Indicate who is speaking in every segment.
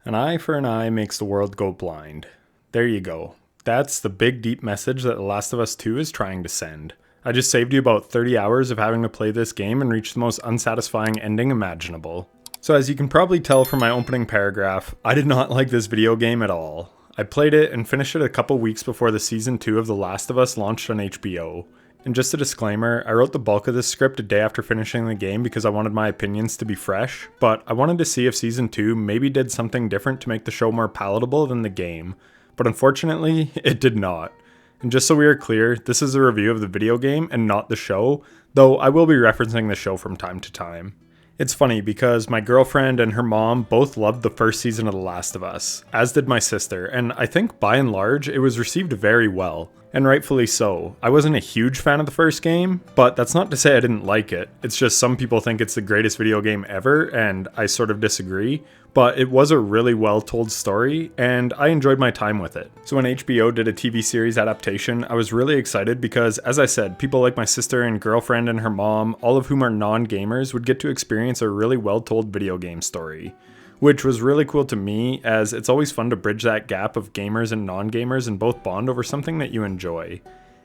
Speaker 1: An eye for an eye makes the world go blind. There you go. That's the big deep message that The Last of Us 2 is trying to send. I just saved you about 30 hours of having to play this game and reach the most unsatisfying ending imaginable. So as you can probably tell from my opening paragraph, I did not like this video game at all. I played it and finished it a couple weeks before the season 2 of The Last of Us launched on HBO. And just a disclaimer, I wrote the bulk of this script a day after finishing the game because I wanted my opinions to be fresh, but I wanted to see if season 2 maybe did something different to make the show more palatable than the game. But unfortunately, it did not. And just so we are clear, this is a review of the video game and not the show, though I will be referencing the show from time to time. It's funny because my girlfriend and her mom both loved the first season of The Last of Us, as did my sister, and I think by and large it was received very well, and rightfully so. I wasn't a huge fan of the first game, but that's not to say I didn't like it. It's just some people think it's the greatest video game ever, and I sort of disagree, but it was a really well told story, and I enjoyed my time with it. So when HBO did a TV series adaptation, I was really excited because, as I said, people like my sister and girlfriend and her mom, all of whom are non-gamers, would get to experience a really well told video game story. Which was really cool to me, as it's always fun to bridge that gap of gamers and non-gamers and both bond over something that you enjoy.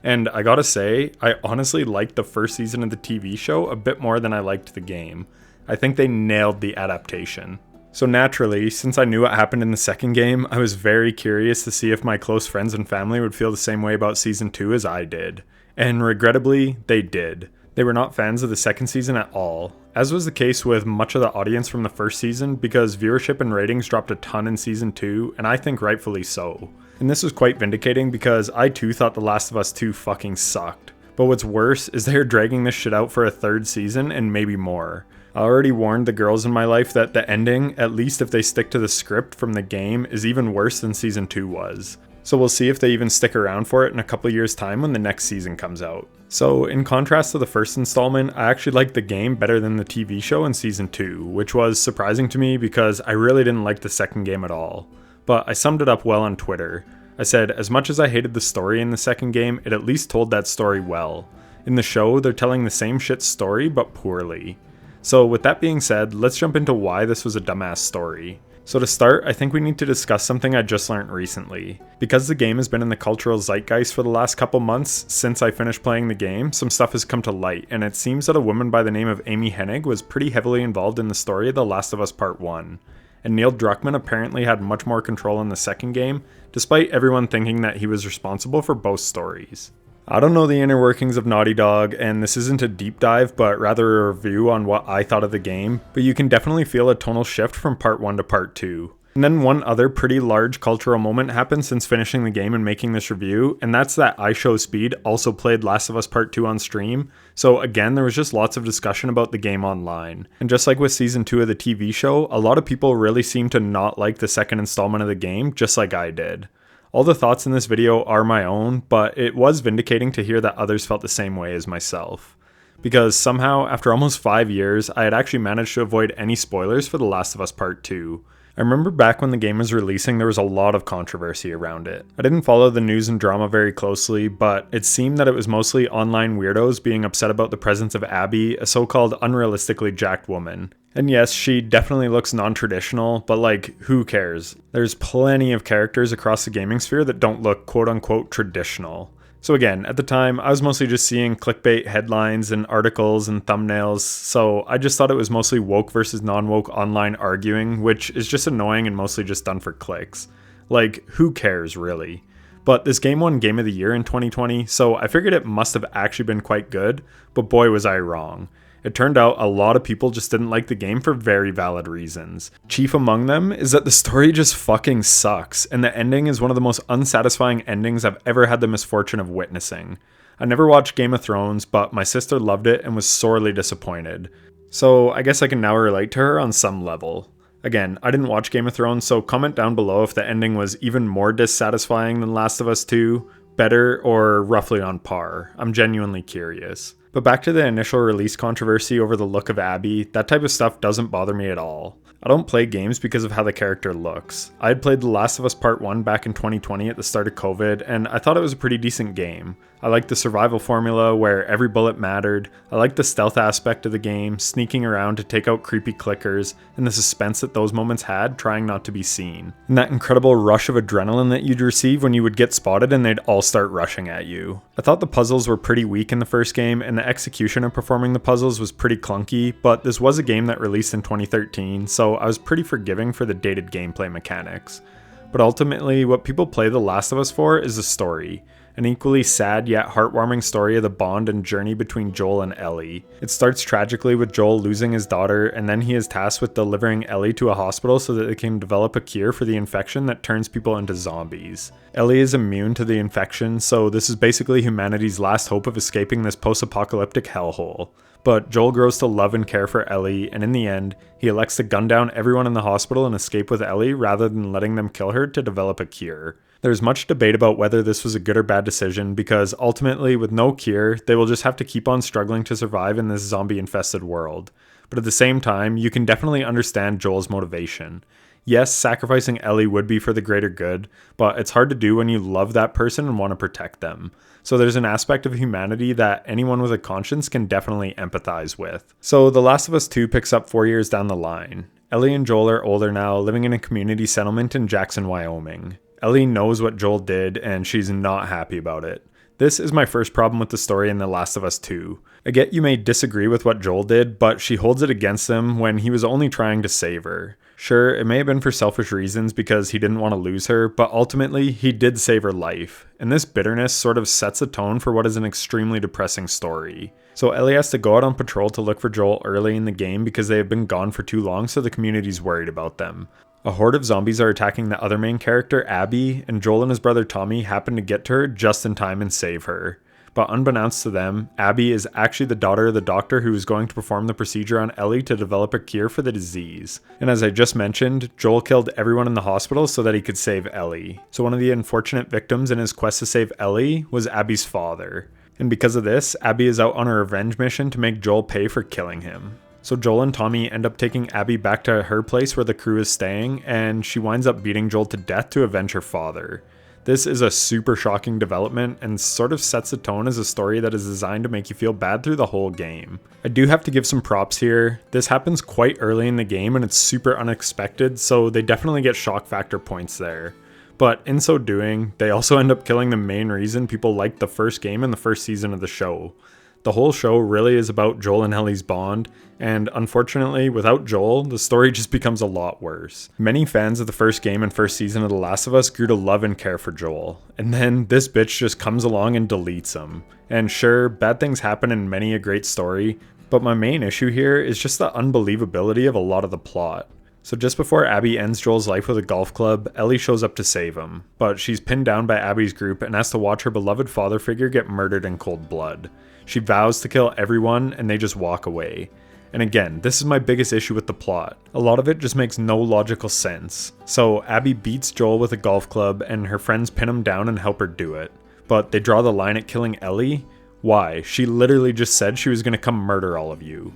Speaker 1: And I gotta say, I honestly liked the first season of the TV show a bit more than I liked the game. I think they nailed the adaptation. So naturally, since I knew what happened in the second game, I was very curious to see if my close friends and family would feel the same way about season 2 as I did. And regrettably, they did. They were not fans of the second season at all, as was the case with much of the audience from the first season because viewership and ratings dropped a ton in season 2, and I think rightfully so. And this was quite vindicating because I too thought The Last of Us 2 fucking sucked. But what's worse is they're dragging this shit out for a third season and maybe more. I already warned the girls in my life that the ending, at least if they stick to the script from the game, is even worse than season 2 was. So we'll see if they even stick around for it in a couple years time when the next season comes out. So in contrast to the first installment, I actually liked the game better than the TV show in season 2, which was surprising to me because I really didn't like the second game at all. But I summed it up well on Twitter. I said, as much as I hated the story in the second game, it at least told that story well. In the show, they're telling the same shit story, but poorly. So with that being said, let's jump into why this was a dumbass story. So to start, I think we need to discuss something I just learned recently. Because the game has been in the cultural zeitgeist for the last couple months since I finished playing the game, some stuff has come to light, and it seems that a woman by the name of Amy Hennig was pretty heavily involved in the story of The Last of Us Part 1. And Neil Druckmann apparently had much more control in the second game, despite everyone thinking that he was responsible for both stories. I don't know the inner workings of Naughty Dog, and this isn't a deep dive, but rather a review on what I thought of the game, but you can definitely feel a tonal shift from Part 1 to Part 2. And then one other pretty large cultural moment happened since finishing the game and making this review, and that's that iShowSpeed also played Last of Us Part 2 on stream, so again there was just lots of discussion about the game online. And just like with Season 2 of the TV show, a lot of people really seemed to not like the second installment of the game, just like I did. All the thoughts in this video are my own, but it was vindicating to hear that others felt the same way as myself. Because somehow, after almost 5 years, I had actually managed to avoid any spoilers for The Last of Us Part 2. I remember back when the game was releasing, there was a lot of controversy around it. I didn't follow the news and drama very closely, but it seemed that it was mostly online weirdos being upset about the presence of Abby, a so-called unrealistically jacked woman. And yes, she definitely looks non-traditional, but like, who cares? There's plenty of characters across the gaming sphere that don't look quote-unquote traditional. So again, at the time, I was mostly just seeing clickbait headlines and articles and thumbnails, so I just thought it was mostly woke versus non-woke online arguing, which is just annoying and mostly just done for clicks. Like, who cares, really? But this game won Game of the Year in 2020, so I figured it must have actually been quite good, but boy was I wrong. It turned out a lot of people just didn't like the game for very valid reasons. Chief among them is that the story just fucking sucks, and the ending is one of the most unsatisfying endings I've ever had the misfortune of witnessing. I never watched Game of Thrones, but my sister loved it and was sorely disappointed. So I guess I can now relate to her on some level. Again, I didn't watch Game of Thrones, so comment down below if the ending was even more dissatisfying than Last of Us 2, better, or roughly on par. I'm genuinely curious. But back to the initial release controversy over the look of Abby, that type of stuff doesn't bother me at all. I don't play games because of how the character looks. I had played The Last of Us Part 1 back in 2020 at the start of COVID, and I thought it was a pretty decent game. I liked the survival formula where every bullet mattered. I liked the stealth aspect of the game, sneaking around to take out creepy clickers, and the suspense that those moments had, trying not to be seen. And that incredible rush of adrenaline that you'd receive when you would get spotted and they'd all start rushing at you. I thought the puzzles were pretty weak in the first game, and the execution of performing the puzzles was pretty clunky, but this was a game that released in 2013, so I was pretty forgiving for the dated gameplay mechanics. But ultimately, what people play The Last of Us for is the story. An equally sad yet heartwarming story of the bond and journey between Joel and Ellie. It starts tragically with Joel losing his daughter, and then he is tasked with delivering Ellie to a hospital so that they can develop a cure for the infection that turns people into zombies. Ellie is immune to the infection, so this is basically humanity's last hope of escaping this post-apocalyptic hellhole. But Joel grows to love and care for Ellie, and in the end, he elects to gun down everyone in the hospital and escape with Ellie rather than letting them kill her to develop a cure. There's much debate about whether this was a good or bad decision, because ultimately, with no cure, they will just have to keep on struggling to survive in this zombie-infested world. But at the same time, you can definitely understand Joel's motivation. Yes, sacrificing Ellie would be for the greater good, but it's hard to do when you love that person and want to protect them. So there's an aspect of humanity that anyone with a conscience can definitely empathize with. So The Last of Us 2 picks up 4 years down the line. Ellie and Joel are older now, living in a community settlement in Jackson, Wyoming. Ellie knows what Joel did, and she's not happy about it. This is my first problem with the story in The Last of Us 2. I get you may disagree with what Joel did, but she holds it against him when he was only trying to save her. Sure, it may have been for selfish reasons because he didn't want to lose her, but ultimately, he did save her life. And this bitterness sort of sets a tone for what is an extremely depressing story. So Ellie has to go out on patrol to look for Joel early in the game because they have been gone for too long, so the community's worried about them. A horde of zombies are attacking the other main character, Abby, and Joel and his brother Tommy happen to get to her just in time and save her. But unbeknownst to them, Abby is actually the daughter of the doctor who is going to perform the procedure on Ellie to develop a cure for the disease. And as I just mentioned, Joel killed everyone in the hospital so that he could save Ellie. So one of the unfortunate victims in his quest to save Ellie was Abby's father. And because of this, Abby is out on a revenge mission to make Joel pay for killing him. So Joel and Tommy end up taking Abby back to her place where the crew is staying, and she winds up beating Joel to death to avenge her father. This is a super shocking development and sort of sets the tone as a story that is designed to make you feel bad through the whole game. I do have to give some props here. This happens quite early in the game and it's super unexpected, so they definitely get shock factor points there. But in so doing, they also end up killing the main reason people liked the first game and the first season of the show. The whole show really is about Joel and Ellie's bond, and unfortunately, without Joel, the story just becomes a lot worse. Many fans of the first game and first season of The Last of Us grew to love and care for Joel, and then this bitch just comes along and deletes him. And sure, bad things happen in many a great story, but my main issue here is just the unbelievability of a lot of the plot. So just before Abby ends Joel's life with a golf club, Ellie shows up to save him, but she's pinned down by Abby's group and has to watch her beloved father figure get murdered in cold blood. She vows to kill everyone and they just walk away. And again, this is my biggest issue with the plot. A lot of it just makes no logical sense. So Abby beats Joel with a golf club and her friends pin him down and help her do it. But they draw the line at killing Ellie? Why? She literally just said she was going to come murder all of you.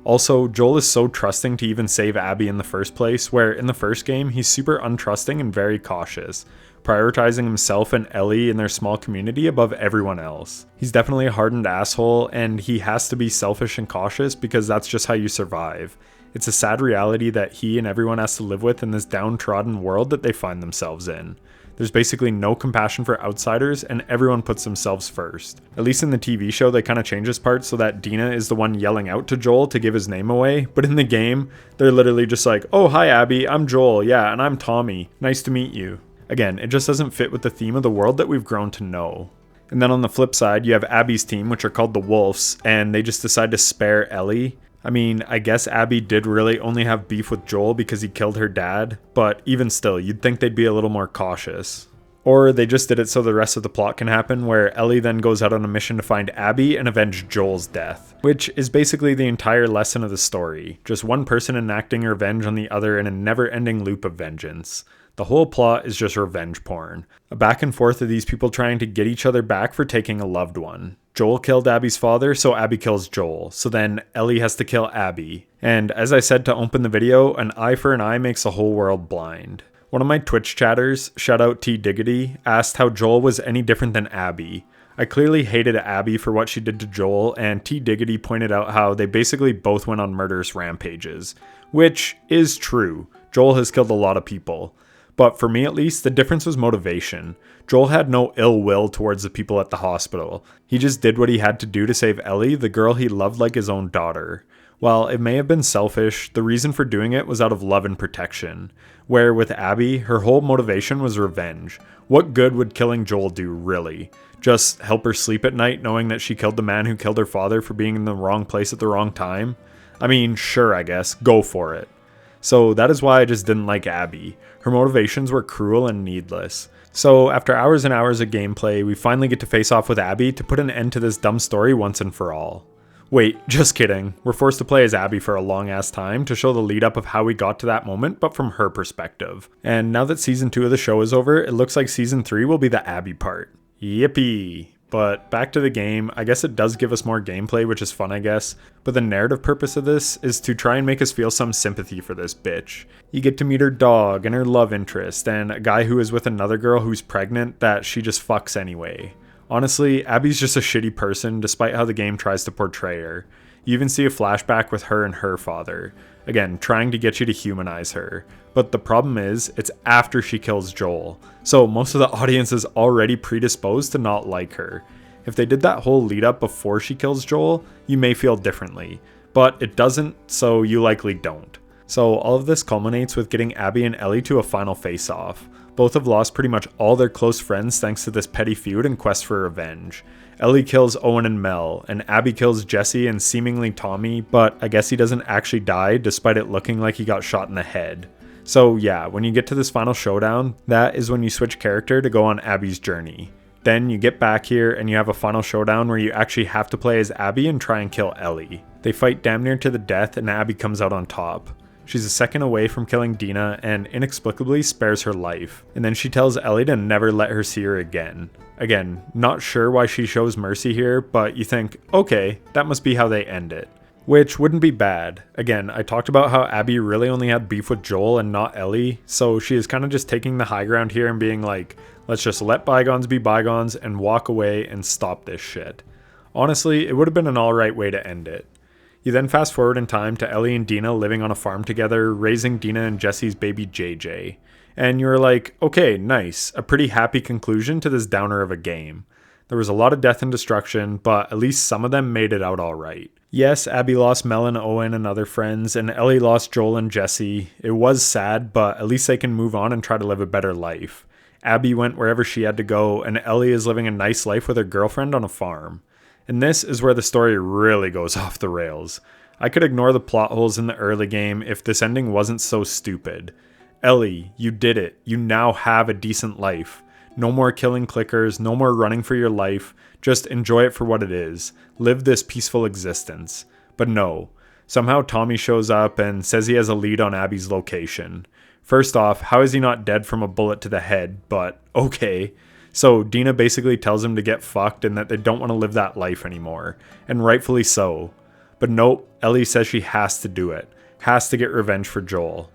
Speaker 1: Also, Joel is so trusting to even save Abby in the first place, where in the first game, he's super untrusting and very cautious, prioritizing himself and Ellie and their small community above everyone else. He's definitely a hardened asshole, and he has to be selfish and cautious because that's just how you survive. It's a sad reality that he and everyone has to live with in this downtrodden world that they find themselves in. There's basically no compassion for outsiders, and everyone puts themselves first. At least in the TV show, they kind of change this part so that Dina is the one yelling out to Joel to give his name away, but in the game, they're literally just like, "Oh, hi Abby, I'm Joel, yeah, and I'm Tommy. Nice to meet you." Again, it just doesn't fit with the theme of the world that we've grown to know. And then on the flip side, you have Abby's team, which are called the Wolves, and they just decide to spare Ellie. I mean, I guess Abby did really only have beef with Joel because he killed her dad, but even still, you'd think they'd be a little more cautious. Or they just did it so the rest of the plot can happen, where Ellie then goes out on a mission to find Abby and avenge Joel's death, which is basically the entire lesson of the story. Just one person enacting revenge on the other in a never-ending loop of vengeance. The whole plot is just revenge porn. A back and forth of these people trying to get each other back for taking a loved one. Joel killed Abby's father, so Abby kills Joel. So then Ellie has to kill Abby. And as I said to open the video, an eye for an eye makes the whole world blind. One of my Twitch chatters, shout out T Diggity, asked how Joel was any different than Abby. I clearly hated Abby for what she did to Joel, and T. Diggity pointed out how they basically both went on murderous rampages. Which is true. Joel has killed a lot of people. But for me at least, the difference was motivation. Joel had no ill will towards the people at the hospital. He just did what he had to do to save Ellie, the girl he loved like his own daughter. While it may have been selfish, the reason for doing it was out of love and protection. Where with Abby, her whole motivation was revenge. What good would killing Joel do, really? Just help her sleep at night knowing that she killed the man who killed her father for being in the wrong place at the wrong time? I mean, sure, I guess. Go for it. So that is why I just didn't like Abby. Her motivations were cruel and needless. So after hours and hours of gameplay, we finally get to face off with Abby to put an end to this dumb story once and for all. Wait, just kidding. We're forced to play as Abby for a long ass time to show the lead up of how we got to that moment, but from her perspective. And now that season 2 of the show is over, it looks like season 3 will be the Abby part. Yippee! But back to the game, I guess it does give us more gameplay, which is fun I guess, but the narrative purpose of this is to try and make us feel some sympathy for this bitch. You get to meet her dog and her love interest, and a guy who is with another girl who's pregnant that she just fucks anyway. Honestly, Abby's just a shitty person despite how the game tries to portray her. You even see a flashback with her and her father. Again, trying to get you to humanize her. But the problem is, it's after she kills Joel. So most of the audience is already predisposed to not like her. If they did that whole lead up before she kills Joel, you may feel differently. But it doesn't, so you likely don't. So all of this culminates with getting Abby and Ellie to a final face-off. Both have lost pretty much all their close friends thanks to this petty feud and quest for revenge. Ellie kills Owen and Mel, and Abby kills Jesse and seemingly Tommy, but I guess he doesn't actually die despite it looking like he got shot in the head. So yeah, when you get to this final showdown, that is when you switch character to go on Abby's journey. Then you get back here and you have a final showdown where you actually have to play as Abby and try and kill Ellie. They fight damn near to the death and Abby comes out on top. She's a second away from killing Dina and inexplicably spares her life. And then she tells Ellie to never let her see her again. Again, not sure why she shows mercy here, but you think, okay, that must be how they end it. Which wouldn't be bad. Again, I talked about how Abby really only had beef with Joel and not Ellie, so she is kind of just taking the high ground here and being like, let's just let bygones be bygones and walk away and stop this shit. Honestly, it would have been an alright way to end it. You then fast forward in time to Ellie and Dina living on a farm together, raising Dina and Jesse's baby JJ. And you're like, okay, nice, a pretty happy conclusion to this downer of a game. There was a lot of death and destruction, but at least some of them made it out alright. Yes, Abby lost Mel and Owen and other friends, and Ellie lost Joel and Jesse. It was sad, but at least they can move on and try to live a better life. Abby went wherever she had to go, and Ellie is living a nice life with her girlfriend on a farm. And this is where the story really goes off the rails. I could ignore the plot holes in the early game if this ending wasn't so stupid. Ellie, you did it. You now have a decent life. No more killing clickers, no more running for your life. Just enjoy it for what it is. Live this peaceful existence. But no. Somehow Tommy shows up and says he has a lead on Abby's location. First off, how is he not dead from a bullet to the head? But okay. So Dina basically tells him to get fucked and that they don't want to live that life anymore. And rightfully so. But nope, Ellie says she has to do it. Has to get revenge for Joel.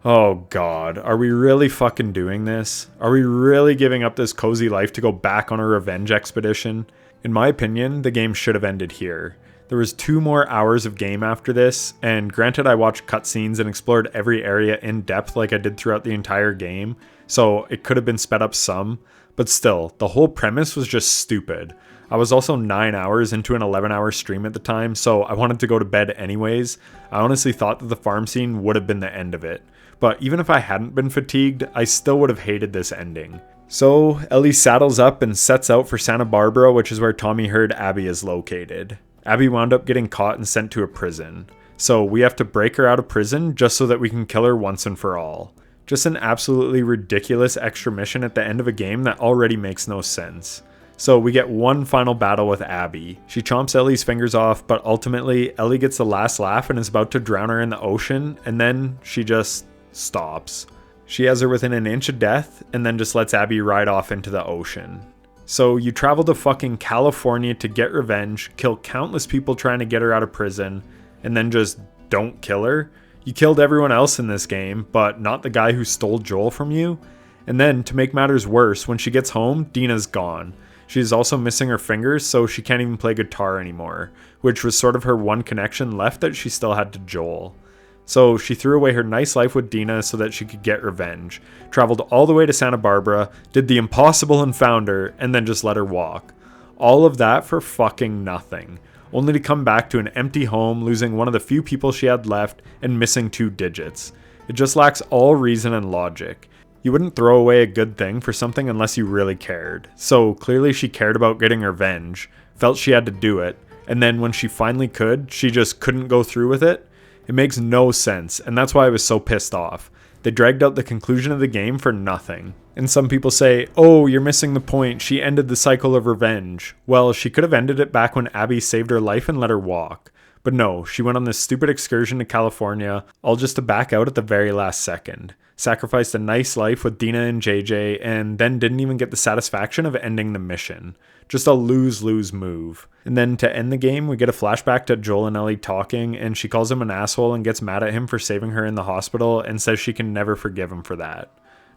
Speaker 1: Oh god, are we really fucking doing this? Are we really giving up this cozy life to go back on a revenge expedition? In my opinion, the game should have ended here. There was 2 more hours of game after this, and granted I watched cutscenes and explored every area in depth like I did throughout the entire game, so it could have been sped up some, but still, the whole premise was just stupid. I was also 9 hours into an 11-hour stream at the time, so I wanted to go to bed anyways. I honestly thought that the farm scene would have been the end of it. But even if I hadn't been fatigued, I still would have hated this ending. So Ellie saddles up and sets out for Santa Barbara, which is where Tommy heard Abby is located. Abby wound up getting caught and sent to a prison. So we have to break her out of prison just so that we can kill her once and for all. Just an absolutely ridiculous extra mission at the end of a game that already makes no sense. So we get one final battle with Abby. She chomps Ellie's fingers off, but ultimately Ellie gets the last laugh and is about to drown her in the ocean, and then she just stops. She has her within an inch of death and then just lets Abby ride off into the ocean. So you travel to fucking California to get revenge, kill countless people trying to get her out of prison, and then just don't kill her? You killed everyone else in this game, but not the guy who stole Joel from you? And then, to make matters worse, when she gets home, Dina's gone. She's also missing her fingers, so she can't even play guitar anymore, which was sort of her one connection left that she still had to Joel. So she threw away her nice life with Dina so that she could get revenge, traveled all the way to Santa Barbara, did the impossible and found her, and then just let her walk. All of that for fucking nothing, only to come back to an empty home, losing one of the few people she had left, and missing 2 digits. It just lacks all reason and logic. You wouldn't throw away a good thing for something unless you really cared. So clearly she cared about getting revenge, felt she had to do it, and then when she finally could, she just couldn't go through with it. It makes no sense, and that's why I was so pissed off. They dragged out the conclusion of the game for nothing. And some people say, oh, you're missing the point, she ended the cycle of revenge. Well, she could have ended it back when Abby saved her life and let her walk. But no, she went on this stupid excursion to California, all just to back out at the very last second. Sacrificed a nice life with Dina and JJ, and then didn't even get the satisfaction of ending the mission. Just a lose-lose move. And then to end the game, we get a flashback to Joel and Ellie talking, and she calls him an asshole and gets mad at him for saving her in the hospital and says she can never forgive him for that.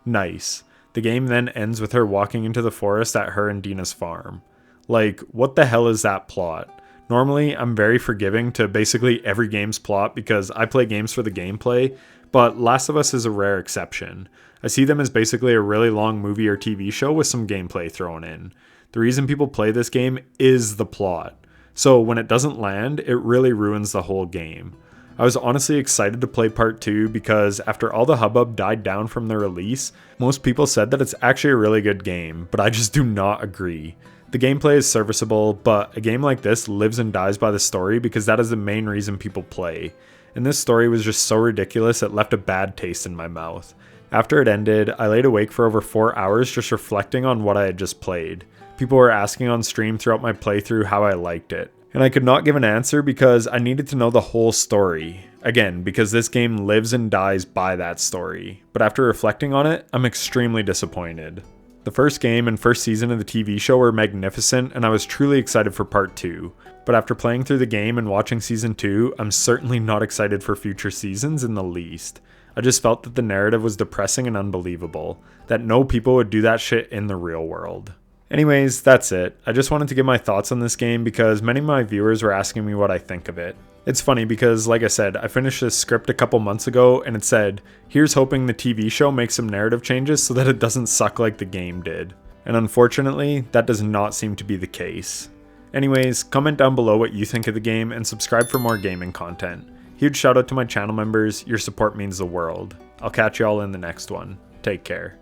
Speaker 1: Nice. The game then ends with her walking into the forest at her and Dina's farm. Like, what the hell is that plot? Normally, I'm very forgiving to basically every game's plot because I play games for the gameplay, but Last of Us is a rare exception. I see them as basically a really long movie or TV show with some gameplay thrown in. The reason people play this game is the plot. So when it doesn't land, it really ruins the whole game. I was honestly excited to play part 2 because after all the hubbub died down from the release, most people said that it's actually a really good game, but I just do not agree. The gameplay is serviceable, but a game like this lives and dies by the story because that is the main reason people play. And this story was just so ridiculous it left a bad taste in my mouth. After it ended, I laid awake for over 4 hours just reflecting on what I had just played. People were asking on stream throughout my playthrough how I liked it. And I could not give an answer because I needed to know the whole story. Again, because this game lives and dies by that story. But after reflecting on it, I'm extremely disappointed. The first game and first season of the TV show were magnificent, and I was truly excited for part 2. But after playing through the game and watching season 2, I'm certainly not excited for future seasons in the least. I just felt that the narrative was depressing and unbelievable, that no people would do that shit in the real world. Anyways, that's it. I just wanted to give my thoughts on this game because many of my viewers were asking me what I think of it. It's funny because, like I said, I finished this script a couple months ago and it said, here's hoping the TV show makes some narrative changes so that it doesn't suck like the game did. And unfortunately, that does not seem to be the case. Anyways, comment down below what you think of the game and subscribe for more gaming content. Huge shout out to my channel members, your support means the world. I'll catch y'all in the next one. Take care.